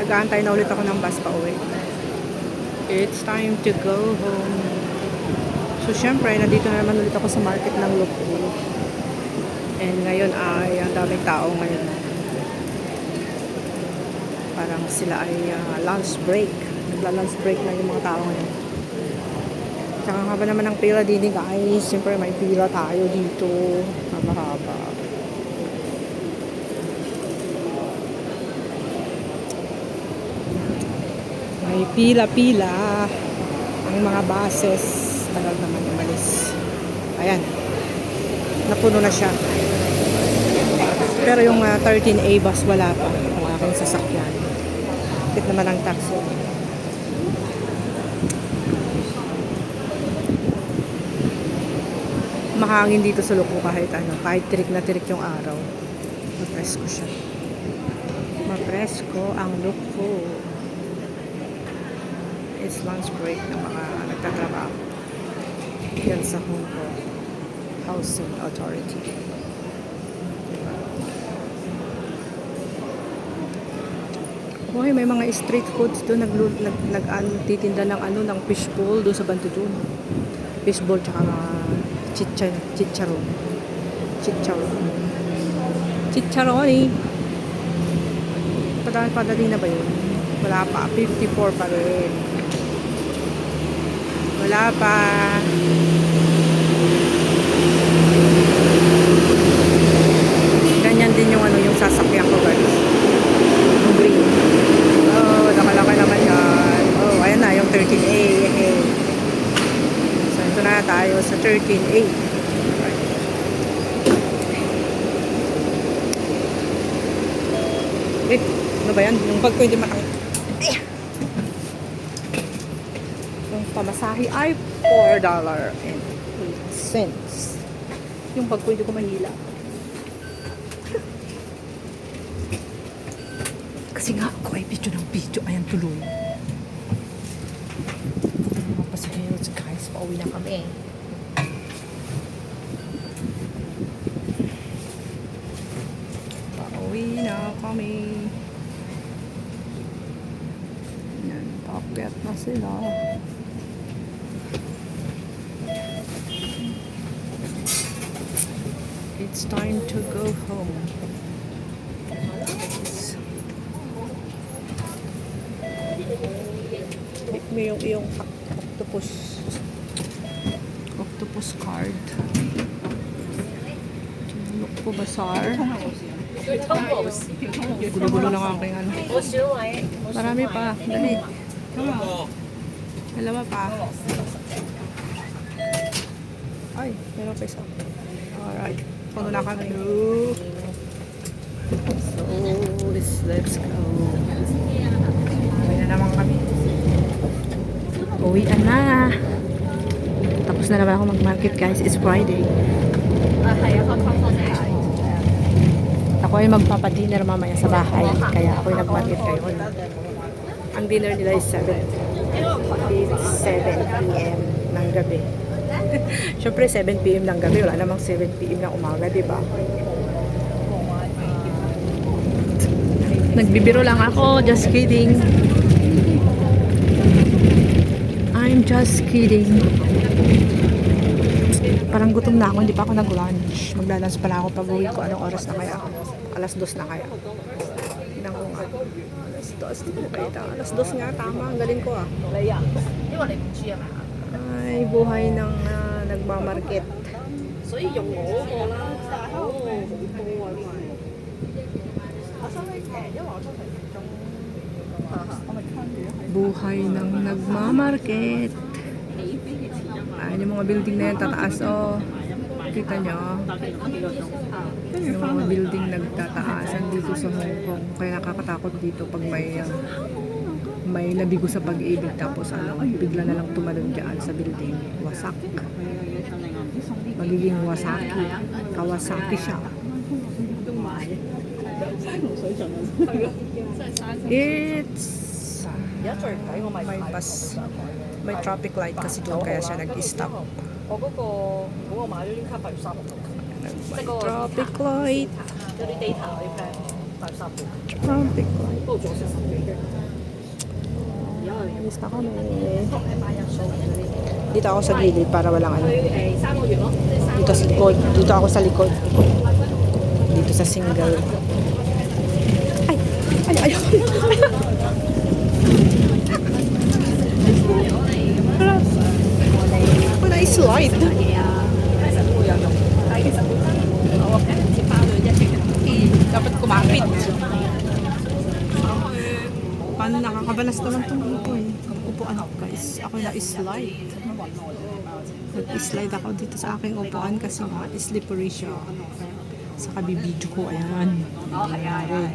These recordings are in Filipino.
Nag-aantay na ulit ako ng bus pa uwi. It's time to go home. So, syempre, nandito na naman ulit ako sa market ng Lukpo. And ngayon ay ang daming tao ngayon. Parang sila ay lunch break. Nagla-lunch break na yung mga tao ngayon. Tsaka haba naman ng pila din guys. Siyempre may pila tayo dito. Haba-haba. May pila-pila ang mga buses. Tagal naman umalis. Ayan. Napuno na siya. Pero yung 13A bus wala pa. Ang aking sasakyan. Kapit naman ang taxi. Mahangin dito sa Lukpo kahit tirik na tirik yung araw. Mapresko siya. Mapresko ang Lukpo. It's lunch break ng mga nagtatrabaho. Yan sa Hong Kong Housing Authority. Okay, may mga street foods doon nagtitinda ng fishball doon sa Bantu doon. Fishball tsaka chicharon. Chicharoni. Padali na ba yun? Wala pa. 54 pa rin. Wala pa. Ganyan din yung sasakyan ko guys. Yung green. Oh, nakalaki naman yan. Oh, ayan na yung 13A. So, ito na tayo sa 13A. Ano ba yan? Yung bag ko hindi matangit. Yung pamasahe ay $4.08. Yung bag ko hindi ko mahila. Kasi nga ako ay video ng video. Ayan tuloy. Mga pasaheros guys. Pauwi na kami. Pauwi na kami. Ayan. Pakyat na sila. It's time to go home. May yung iyong octopus card. Lukpo Bazaar. Gulo-gulo lang ang aking ano. Marami pa. Dali. Dalawa pa. Ay, meron pa isa. Alright. Puno na kami. So, let's go. Uwi na naman kami. Uwian na. Tapos na naman ako mag-market guys. It's Friday. Ako ay magpapadinner mamaya sa bahay. Kaya ako ay nag-market kayo. Ang dinner nila is 7 p.m. ng gabi. Siyempre 7 p.m. ng gabi. Wala namang 7 p.m. ng umaga, diba? Nagbibiro lang ako. Just kidding. I'm just kidding. Parang gutom na ako. Hindi pa ako nag-lunch. Maglalunch pa na ako pag uwi ko. Anong oras na kaya ako? Alas 2 na kaya. Tingnan ko nga. Alas 2. Alas 2 nga. Tama. Ang galing ko ah. Ay, buhay ng nagmamarket. Buhay ng nagmamarket. Ayan yung mga building na yan, tataas oh. Kita nyo? Yung mga building nagtataasan dito sa Hong Kong. Kaya nakakatakot dito pag may nabigo sa pag-ibig tapos bigla na lang tumalon dyan sa building. Wasak. Magiging wasaki. Kawasaki siya. May traffic light kasi doon kaya siya nag-stop. May traffic light. Traffic light. Alis na kami. Dito ako sa gilid para walang ano. Dito sa likod. Dito ako sa likod. Dito sa single. Ay. Wala i-slide. Dapat kumapit. Paano nakakabalas naman itong upo eh. Upuan guys. Ako na-slide. Nag-slide ako dito sa aking upuan kasi nga slippery siya. Sa kabibidyo ko. Ayan. Nangyari.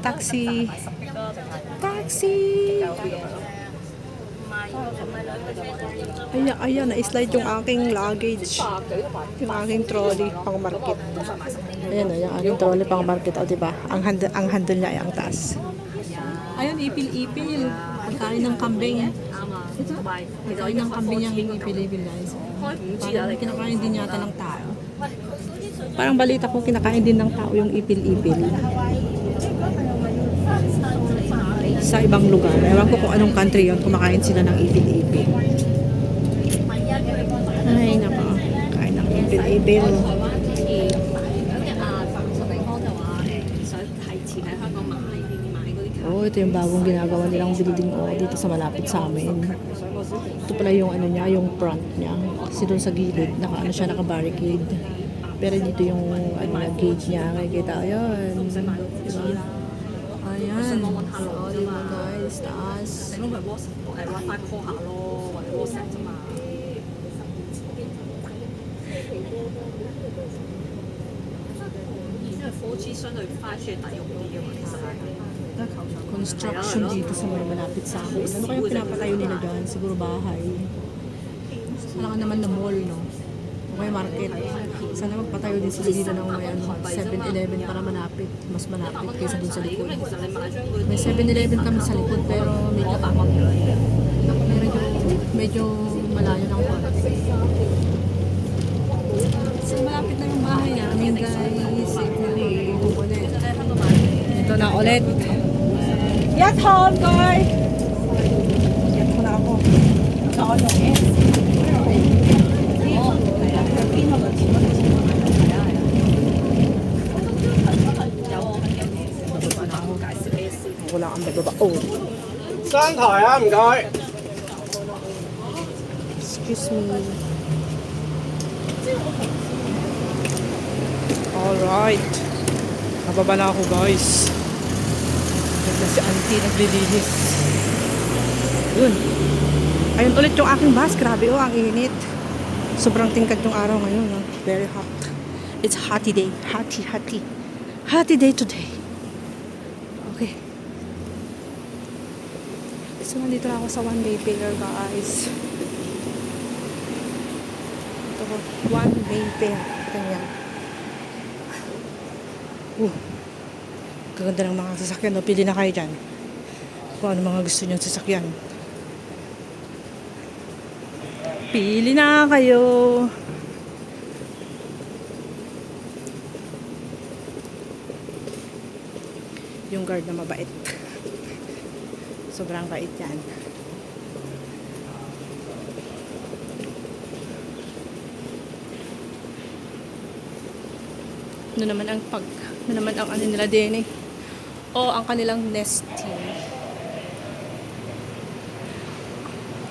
Taxi. Taxi. Ayan, na-slide yung aking luggage. Yung aking trolley pang market. Ayan o, yung aking trolley pang market. O, diba? Ang handle niya ay ang taas. Ayun, ipil-ipil. Pagkain ng kambing. Pagkain ng kambing yung ipil-ipil, guys. Parang kinakain din yata ng tao. Parang balita ko, kinakain din ng tao yung ipil-ipil. Sa ibang lugar. Ewan ko kung anong country yun, kumakain sila ng ipil-ipil. Ay, nako. Kain ng ipil-ipil. Oh, ito yung bagong ginagawa nilang building dito sa malapit sa amin. Ito pala yung ano niya, yung front niya. Kasi doon sa gilid, naka-barricade. Pero dito yung gate niya, makikita. Ayun. Diba? Ayan. Oo, diba guys, taas. Construction dito sa may malapit sa akin. Ano kaya pinapatayo nila dyan? Siguro bahay. Sana naman na mall, no? May market. Sana magpatayo din sila dito ng may 7-Eleven para malapit. Mas malapit kaysa dun sa likod. May 7-Eleven kami sa likod pero medyo malayo ng konti. So malapit na yung bahay namin guys. Ito na ulit. Yes, home guys! Yan ko na ako. Nakalong wala ang bababa. Oh. 三台啊，唔該。 Excuse me. Alright. Nababa na ako guys. Ganda si auntie naglilinis. Yun. Ayun ulit yung aking bus. Grabe ang init. Sobrang tingkad yung araw ngayon. Very hot. It's hotty day. Hotty. Hotty day today. Okay. So, nandito na ako sa one-way fair, guys. Ito ko, one-way fair. Ganyan. Gaganda ng mga sasakyan. No? Pili na kayo dyan. Kung ano mga gusto nyo sasakyan. Pili na kayo. Yung guard na mabait. Sobrang bait yan. Ano naman ang ano nila din eh. Ang kanilang Nestea.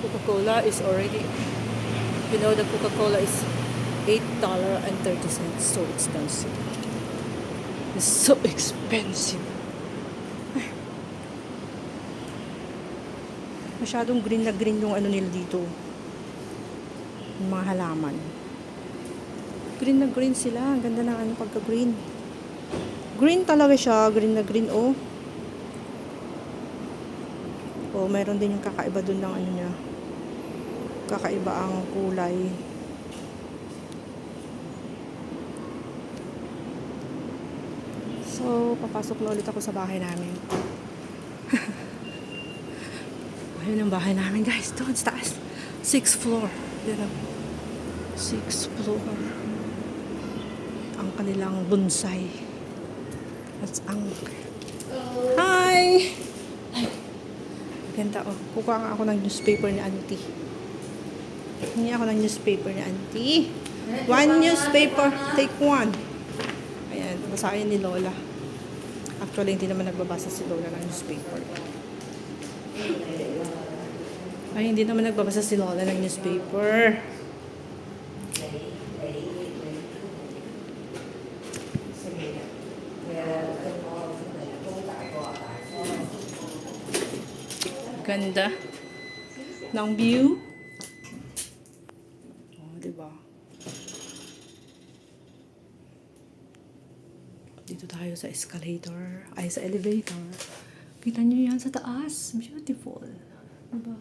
Coca-Cola is already, you know, the Coca-Cola is $8.30. So expensive. It's so expensive. Masyadong green na green yung ano nila dito. Yung mga halaman. Green na green sila. Ang ganda ng ano pagka green. Green talaga siya. Green na green, oh. Oh, meron din yung kakaiba dun ng ano niya. Kakaiba ang kulay. So, papasok na ulit ako sa bahay namin. Ayun ang bahay namin, guys. Doon sa taas. 6th floor. Yan ang 6th floor. Ang kanilang bonsai. That's ang... Hi! Ay, ganda oh. Kukuha nga ako ng newspaper ni Auntie. Hingi ako ng newspaper ni Auntie. One newspaper, take one. Ayan, basahin ni Lola. Actually, hindi naman nagbabasa si Lola ng newspaper. Ay, hindi naman nagbabasa si Lola ng newspaper. Ganda ng view. Oh, diba? Dito tayo sa escalator. Ay, sa elevator. Kita nyo yan sa taas. Beautiful. Diba?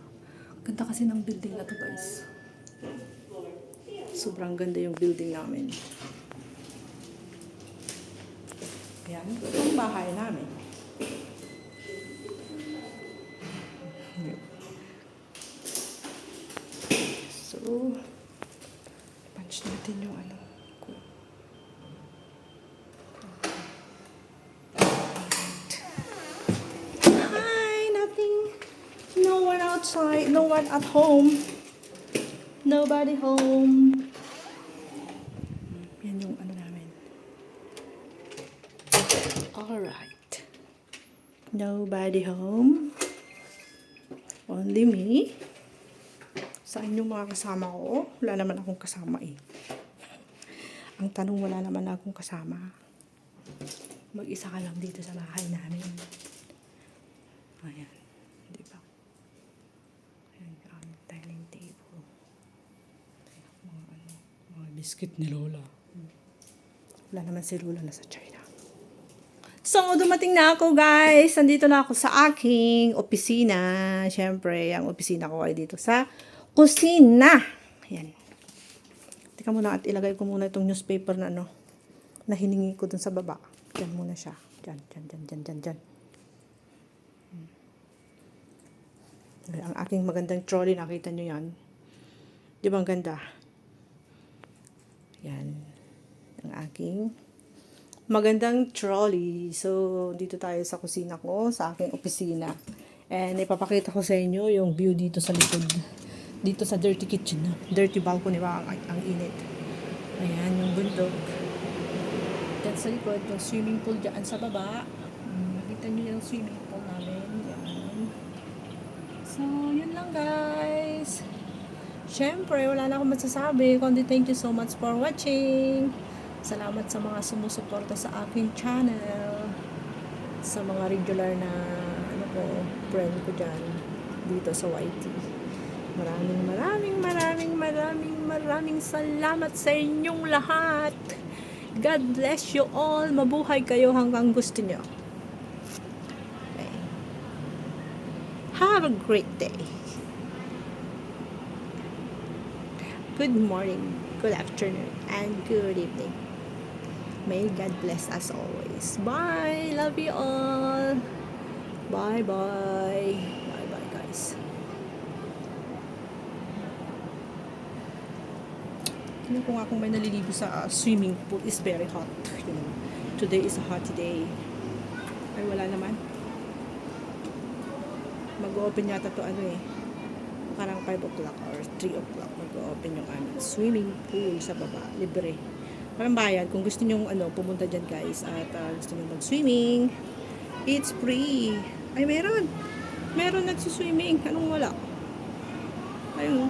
Ganda kasi ng building na to, guys. Sobrang ganda yung building namin. Yan. Ito ang bahay namin. So, punch natin yung ano. Hi! Nothing. No one outside. No one at home. Nobody home. Yan yung ano namin. Alright. Nobody home. Only me. Saan yung mga kasama ko? Wala naman akong kasama eh. Ang tanong, wala naman akong kasama. Mag-isa ka lang dito sa bahay namin. Ayan. Di ba? Ayan yung aming dining table. Mga biscuit ni Lola. Wala naman si Lola na sa China. So, dumating na ako, guys. Nandito na ako sa aking opisina. Siyempre, ang opisina ko ay dito sa kusina. Ayan. Teka muna at ilagay ko muna itong newspaper na ano, na hiningi ko dun sa baba. Diyan muna siya. Diyan. Ang aking magandang trolley, nakita nyo yan. Di ba ang ganda? Yan. Ang aking magandang trolley. So, dito tayo sa kusina ko, sa aking opisina. And ipapakita ko sa inyo yung view dito sa likod. Dito sa dirty kitchen. Dirty balcony ba? Ang init. Ayan, yung bundok. Diyan sa likod, yung swimming pool dyan sa baba. Nakita nyo yung swimming pool namin. Yan. So, yun lang guys. Siyempre, wala na akong masasabi. Kundi thank you so much for watching. Salamat sa mga sumusuporta sa aking channel. Sa mga regular na friend ko dyan dito sa YT. Maraming salamat sa inyong lahat. God bless you all. Mabuhay kayo hanggang gusto nyo. Okay. Have a great day. Good morning, good afternoon, and good evening. May God bless us always. Bye. Love you all. Bye-bye. Bye-bye, guys. Tingnan ko nga kung may naliligo sa swimming pool. Is very hot. You know, today is a hot day. Ay, wala naman. Mag-open yata to parang 5 o'clock or 3 o'clock. Mag-open yung swimming pool sa baba. Libre. Parang bayad. Kung gusto nyo pumunta dyan guys at gusto nyo mag-swimming, it's free. Ay, meron. Meron nagsuswimming. Anong wala? Ayun.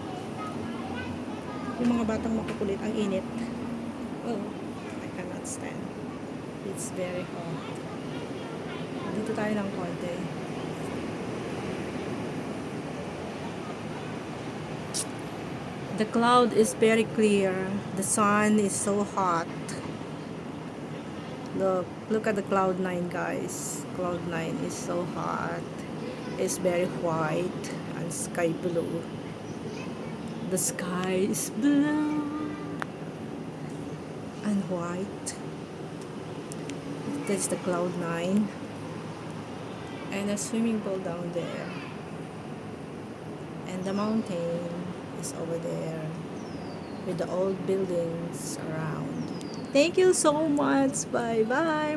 Yung mga batang makukulit. Ang init. Oh, I cannot stand. It's very hot. Dito tayo ng konti. The cloud is very clear. The sun is so hot. Look at the cloud 9 guys. Cloud 9 is so hot. It's very white and sky blue. The sky is blue and white. That's the cloud 9 and a swimming pool down there, and the mountain is over there with the old buildings around. Thank you so much. Bye-bye.